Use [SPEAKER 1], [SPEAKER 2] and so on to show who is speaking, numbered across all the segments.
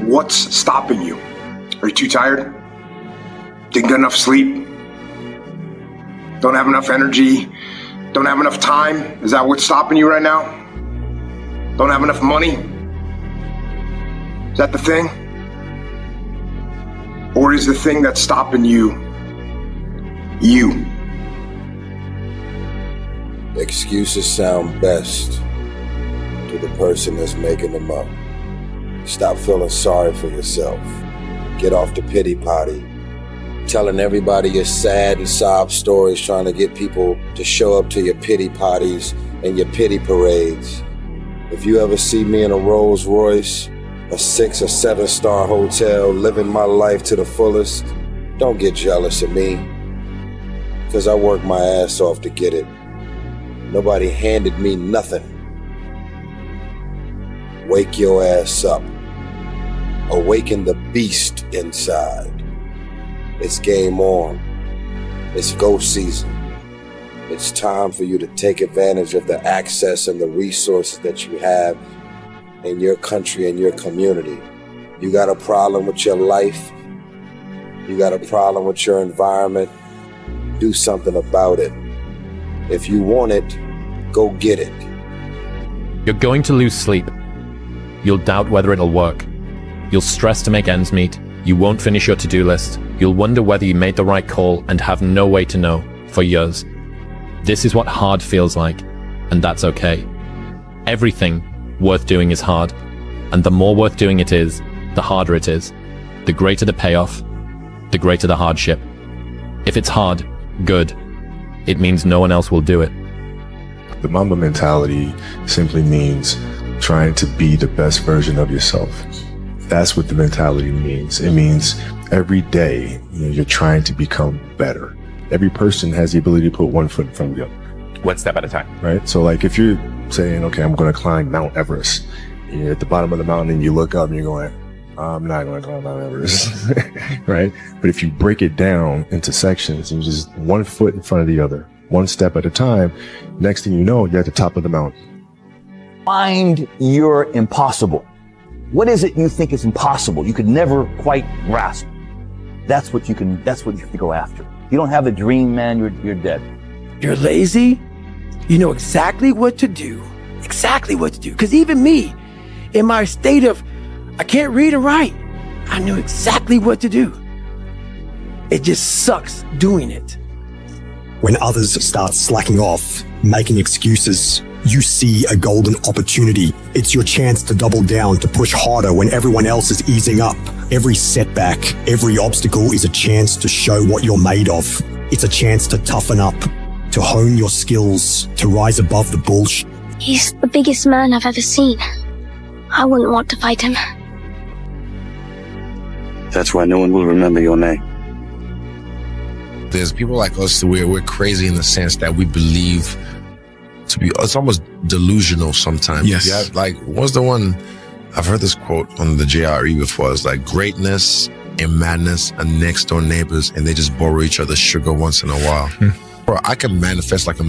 [SPEAKER 1] What's stopping you? Are you too tired? Didn't get enough sleep? Don't have enough energy? Don't have enough time? Is that what's stopping you right now? Don't have enough money? Is that the thing? Or is the thing that's stopping you, you?
[SPEAKER 2] Excuses sound best to the person that's making them up. Stop feeling sorry for yourself. Get off the pity potty. Telling everybody your sad and sob stories, trying to get people to show up to your pity potties and your pity parades. If you ever see me in a Rolls Royce, a 6 or 7 star hotel, living my life to the fullest, don't get jealous of me, because I worked my ass off to get it. Nobody handed me nothing. Wake your ass up. Awaken the beast inside. It's game on. It's go season. It's time for you to take advantage of the access and the resources that you have in your country and your community. You got a problem with your life? You got a problem with your environment? Do something about it. If you want it, go get it.
[SPEAKER 3] You're going to lose sleep. You'll doubt whether it'll work. You'll stress to make ends meet. You won't finish your to-do list. You'll wonder whether you made the right call and have no way to know for years. This is what hard feels like, and that's okay. Everything worth doing is hard, and the more worth doing it is, the harder it is. The greater the payoff, the greater the hardship. If it's hard, good. It means no one else will do it.
[SPEAKER 4] The Mamba mentality simply means trying to be the best version of yourself. That's what the mentality means. It means every day, you're trying to become better. Every person has the ability to put one foot in front of the other.
[SPEAKER 5] One step at a time.
[SPEAKER 4] Right? So like if you're saying, okay, I'm going to climb Mount Everest, you're at the bottom of the mountain and you look up and you're going, I'm not going to climb Mount Everest. Right? But if you break it down into sections and you just one foot in front of the other, one step at a time, next thing you know, you're at the top of the mountain.
[SPEAKER 6] Find your impossible. What is it you think is impossible? You could never quite grasp. That's what you have to go after. If you don't have a dream, man, you're dead.
[SPEAKER 7] You're lazy. You know exactly what to do. Exactly what to do. Because even me, in my state of, I can't read or write, I knew exactly what to do. It just sucks doing it.
[SPEAKER 8] When others start slacking off, making excuses, you see a golden opportunity. It's your chance to double down, to push harder when everyone else is easing up. Every setback, every obstacle is a chance to show what you're made of. It's a chance to toughen up, to hone your skills, to rise above the bullshit.
[SPEAKER 9] He's the biggest man I've ever seen. I wouldn't want to fight him.
[SPEAKER 10] That's why no one will remember your name.
[SPEAKER 11] There's people like us, we're crazy in the sense that we believe it's almost delusional sometimes.
[SPEAKER 12] Yes.
[SPEAKER 11] You have, like, what's the one, I've heard this quote on the JRE before. It's like greatness and madness are next door neighbors and they just borrow each other's sugar once in a while. Bro, I can manifest like a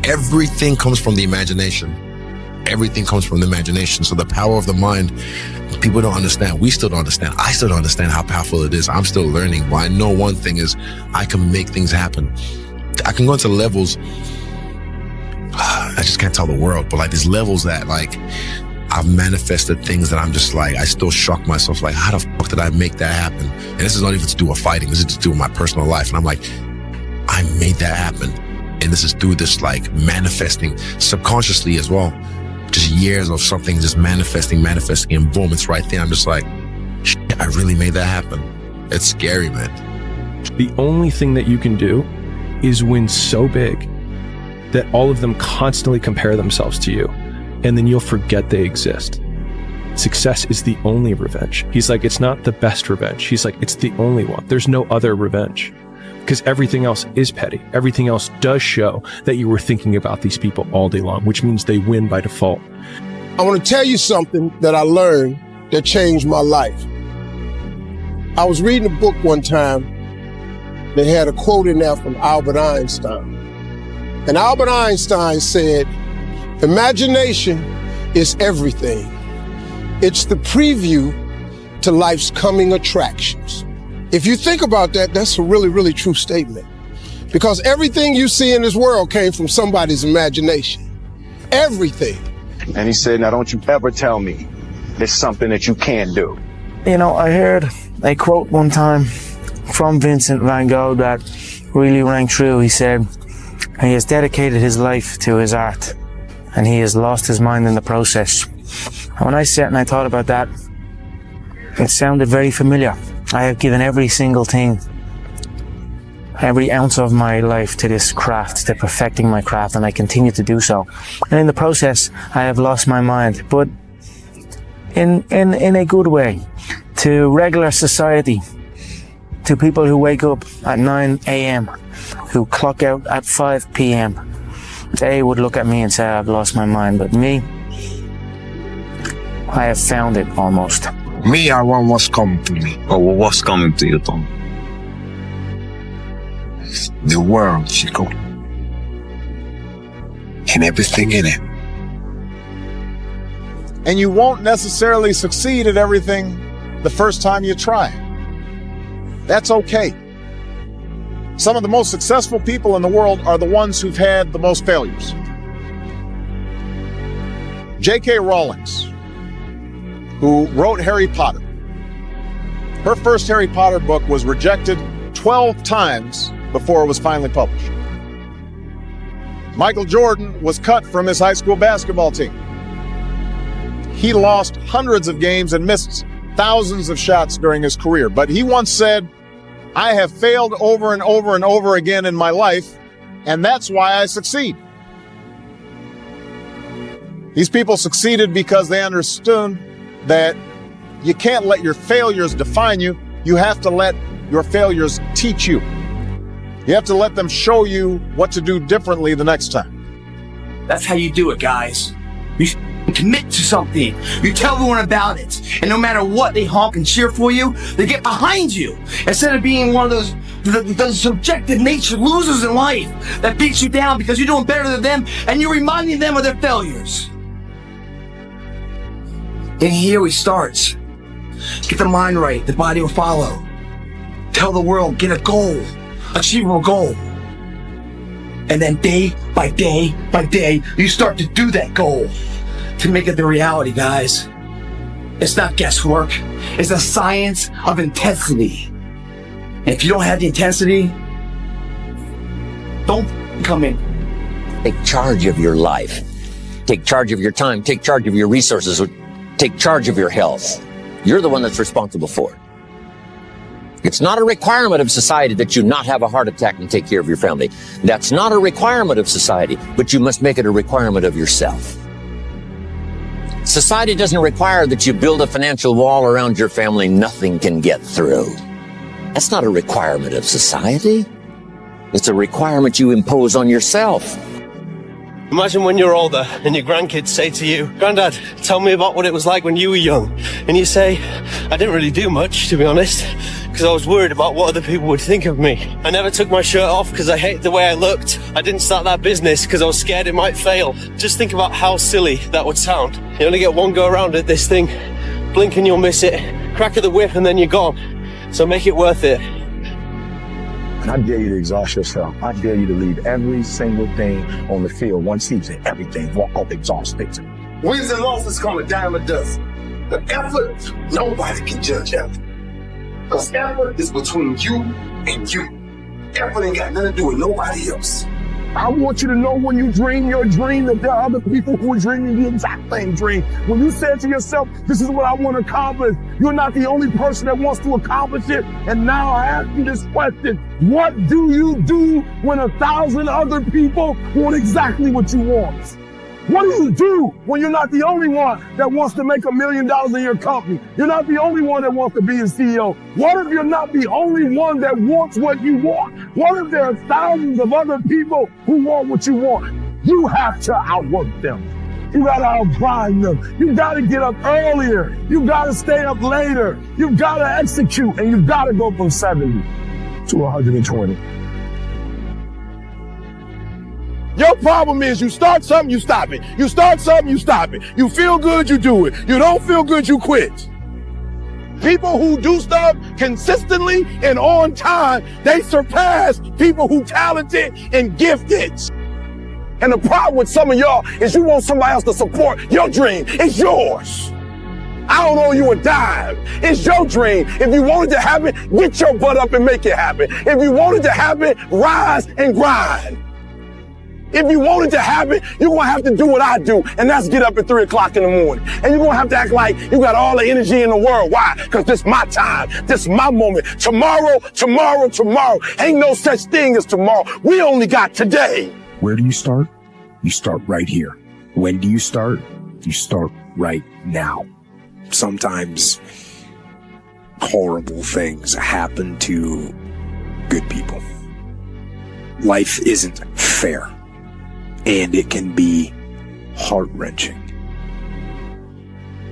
[SPEAKER 11] everything comes from the imagination. Everything comes from the imagination. So the power of the mind, people don't understand. We still don't understand. I still don't understand how powerful it is. I'm still learning. But I know one thing is I can make things happen. I can go into levels, I just can't tell the world, but like these levels that like I've manifested things that I'm just like, I still shock myself, like how the fuck did I make that happen? And this is not even to do with fighting. This is to do with my personal life. And I'm like, I made that happen. And this is through this like manifesting subconsciously as well. Just years of something just manifesting, and boom, it's right there. I'm just like, shit, I really made that happen. It's scary, man.
[SPEAKER 12] The only thing that you can do is win so big that all of them constantly compare themselves to you, and then you'll forget they exist. Success is the only revenge. He's like, it's not the best revenge. He's like, it's the only one. There's no other revenge. Because everything else is petty. Everything else does show that you were thinking about these people all day long, which means they win by default.
[SPEAKER 13] I want to tell you something that I learned that changed my life. I was reading a book one time that had a quote in there from Albert Einstein. And Albert Einstein said, imagination is everything. It's the preview to life's coming attractions. If you think about that, that's a really, really true statement. Because everything you see in this world came from somebody's imagination. Everything.
[SPEAKER 5] And he said, now don't you ever tell me there's something that you can't do.
[SPEAKER 14] You know, I heard a quote one time from Vincent Van Gogh that really rang true. He said, he has dedicated his life to his art and he has lost his mind in the process. And when I sat and I thought about that, it sounded very familiar. I have given every single thing, every ounce of my life to this craft, to perfecting my craft, and I continue to do so. And in the process, I have lost my mind, but in a good way, to regular society, to people who wake up at 9 a.m., who clock out at 5 p.m. They would look at me and say, I've lost my mind, but me, I have found it almost.
[SPEAKER 5] Me, I want what's coming to me. Or what's coming to you, Tom? The world, Chico. And everything in it.
[SPEAKER 15] And you won't necessarily succeed at everything the first time you try. That's okay. Some of the most successful people in the world are the ones who've had the most failures. J.K. Rowling's, who wrote Harry Potter. Her first Harry Potter book was rejected 12 times before it was finally published. Michael Jordan was cut from his high school basketball team. He lost hundreds of games and missed thousands of shots during his career. But he once said, I have failed over and over and over again in my life, and that's why I succeed. These people succeeded because they understood that you can't let your failures define you. You have to let your failures teach you. You have to let them show you what to do differently the next time.
[SPEAKER 16] That's how you do it, guys. You commit to something. You tell everyone about it. And no matter what, they honk and cheer for you. They get behind you. Instead of being one of those subjective nature losers in life that beats you down because you're doing better than them and you're reminding them of their failures. And here he starts. Get the mind right, the body will follow. Tell the world, get a goal, achievable goal. And then day by day by day, you start to do that goal to make it the reality, guys. It's not guesswork. It's a science of intensity. And if you don't have the intensity, don't come in.
[SPEAKER 17] Take charge of your life. Take charge of your time. Take charge of your resources. Take charge of your health. You're the one that's responsible for it. It's not a requirement of society that you not have a heart attack and take care of your family. That's not a requirement of society, but you must make it a requirement of yourself. Society doesn't require that you build a financial wall around your family nothing can get through. That's not a requirement of society. It's a requirement you impose on yourself.
[SPEAKER 18] Imagine when you're older and your grandkids say to you, Granddad, tell me about what it was like when you were young. And you say, I didn't really do much, to be honest, because I was worried about what other people would think of me. I never took my shirt off because I hated the way I looked. I didn't start that business because I was scared it might fail. Just think about how silly that would sound. You only get one go around at this thing, blink and you'll miss it, crack of the whip and then you're gone. So make it worth it.
[SPEAKER 19] I dare you to exhaust yourself. I dare you to leave every single thing on the field, one season, everything, walk off exhausted.
[SPEAKER 20] Wins and losses come a dime a dozen. The effort, nobody can judge effort. Because effort is between you and you. Effort ain't got nothing to do with nobody else.
[SPEAKER 19] I want you to know when you dream your dream that there are other people who are dreaming the exact same dream. When you say to yourself, this is what I want to accomplish, you're not the only person that wants to accomplish it. And now I ask you this question, what do you do when 1,000 other people want exactly what you want? What do you do when you're not the only one that wants to make $1 million in your company? You're not the only one that wants to be a CEO. What if you're not the only one that wants what you want? What if there are thousands of other people who want what you want? You have to outwork them. You gotta outgrind them. You gotta get up earlier. You gotta stay up later. You gotta execute, and you gotta go from 70 to 120. Your problem is you start something, you stop it. You start something, you stop it. You feel good, you do it. You don't feel good, you quit. People who do stuff consistently and on time, they surpass people who talented and gifted. And the problem with some of y'all is you want somebody else to support your dream. It's yours. I don't owe you a dime. It's your dream. If you want it to happen, get your butt up and make it happen. If you want it to happen, rise and grind. If you want it to happen, you're going to have to do what I do, and that's get up at 3 o'clock in the morning. And you're going to have to act like you got all the energy in the world. Why? Because this is my time. This is my moment. Tomorrow. Ain't no such thing as tomorrow. We only got today.
[SPEAKER 21] Where do you start? You start right here. When do you start? You start right now. Sometimes horrible things happen to good people. Life isn't fair. And it can be heart-wrenching.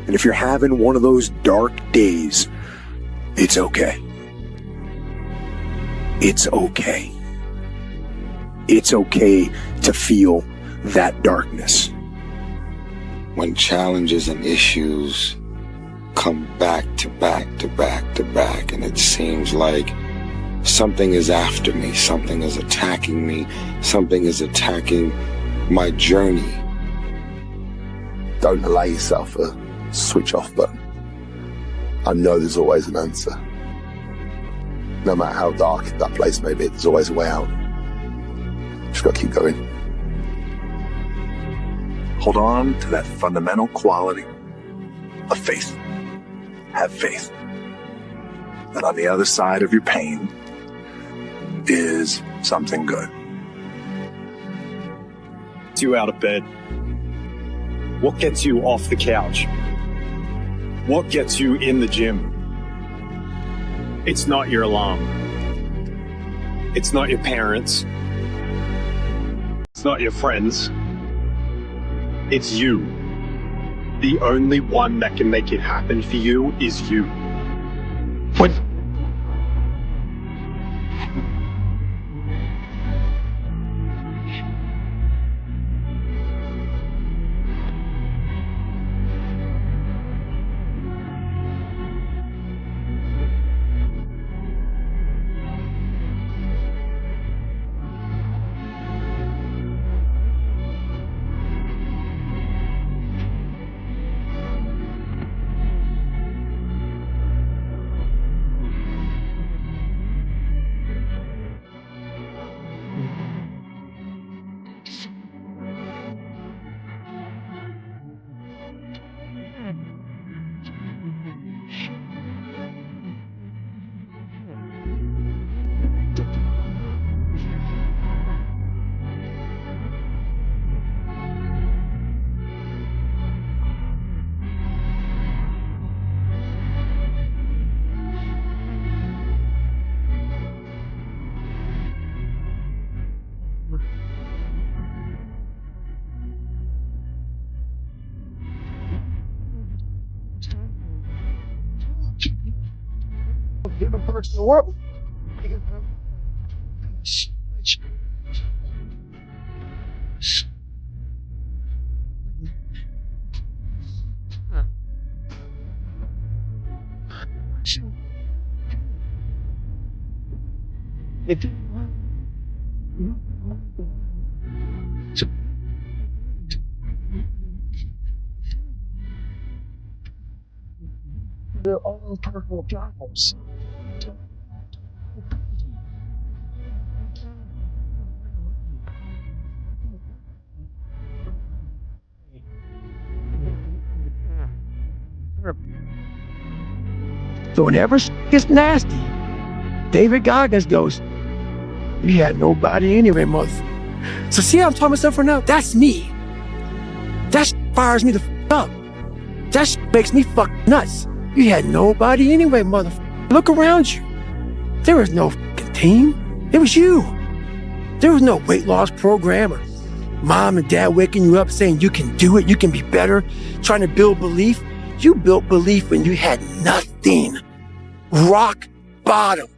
[SPEAKER 21] And if you're having one of those dark days, it's okay. It's okay. It's okay to feel that darkness.
[SPEAKER 2] When challenges and issues come back to back to back to back, and it seems like something is after me, something is attacking me, something is attacking my journey.
[SPEAKER 22] Don't allow yourself a switch off button. I know there's always an answer. No matter how dark that place may be, there's always a way out. Just gotta keep going.
[SPEAKER 21] Hold on to that fundamental quality of faith. Have faith that on the other side of your pain is something good.
[SPEAKER 23] Gets you out of bed? What gets you off the couch? What gets you in the gym? It's not your alarm. It's not your parents. It's not your friends. It's you. The only one that can make it happen for you is you. What?
[SPEAKER 19] Give a person the world. Their own personal problems. So whenever gets nasty, David Goggins goes, "You had nobody anyway, mother." So see how I'm talking myself right now? That's me. That fires me the up. That makes me fuck nuts. You had nobody anyway, mother. Look around you. There was no fucking team. It was you. There was no weight loss program or mom and dad waking you up saying you can do it, you can be better, trying to build belief. You built belief when you had nothing. Rock bottom.